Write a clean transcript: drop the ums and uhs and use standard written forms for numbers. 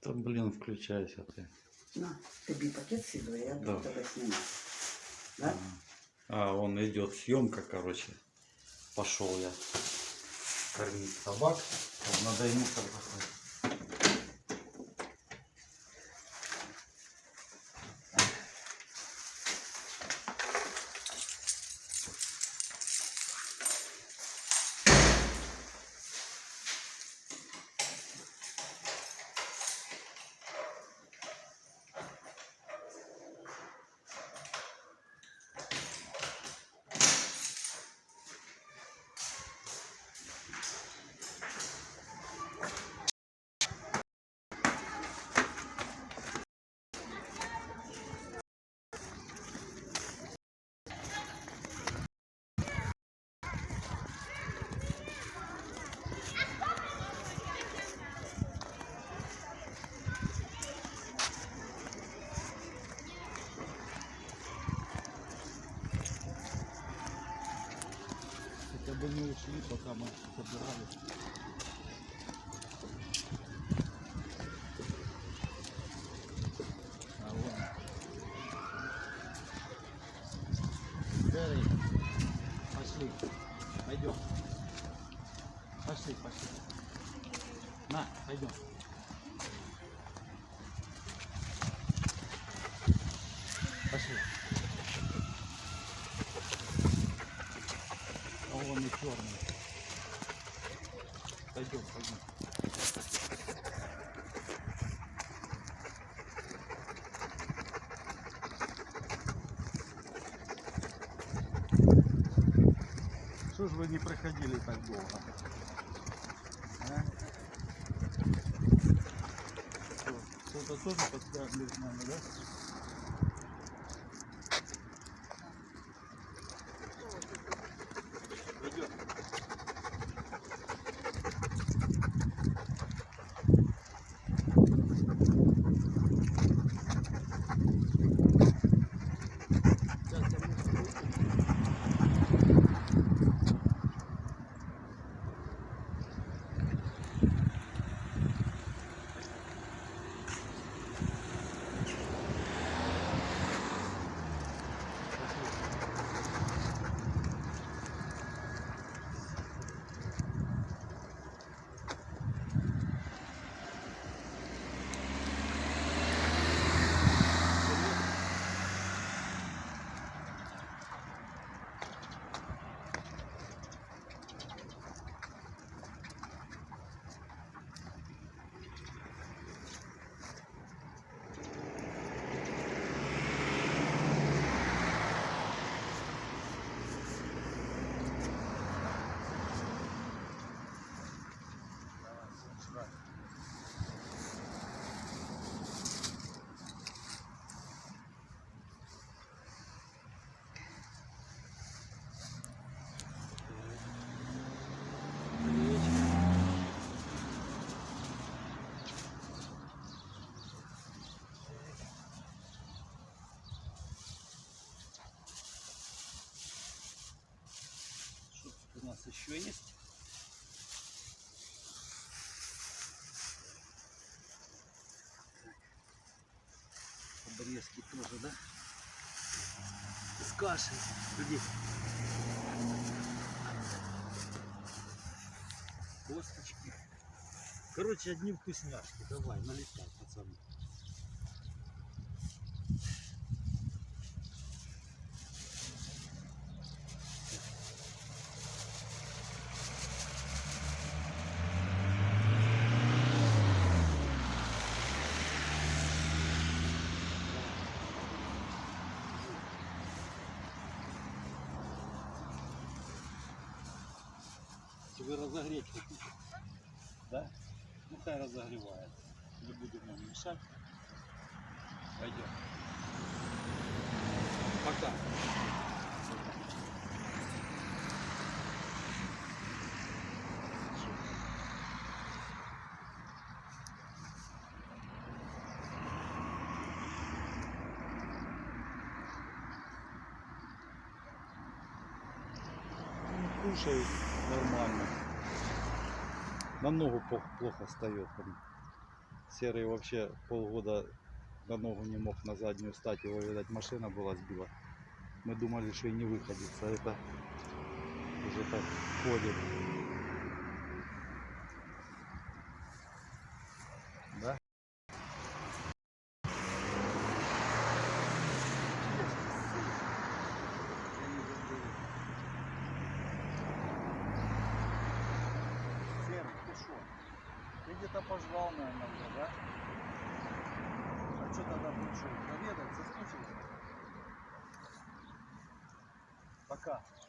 Та, блін, включайся ти. На, тобі пакет сидує, я буду тебе знімати. Да? А, вон идет съемка, короче. Пошел я кормить собак. Надо ему заходить. Хотя бы не ушли, пока мы собирались. А вон. Серый. Пошли. Пойдем. Пошли, пошли. На, пойдем. Пошли. А вон и черный. Пойдем, пойдем. Что ж вы не проходили так долго? А? Что-то тоже подсказывали с нами, да? Пойдем. У нас еще есть. Обрезки тоже, да? С кашей. Иди. Косточки. Короче, одни вкусняшки. Давай, налетай, пацаны. Вы разогреть хотите? Да? Ну хай разогревает. Не будем нам мешать. Пойдем. Пока. Кушает нормально. На ногу плохо встает. Серый вообще полгода на ногу не мог на заднюю стать, его, видать, машина была сбила. Мы думали, что и не выходится, это уже так ходит. Да? Серый, ты шо? Ты где-то пожрал, наверное, уже, да? А что тогда пришел? Проведать, соскучился? Пока.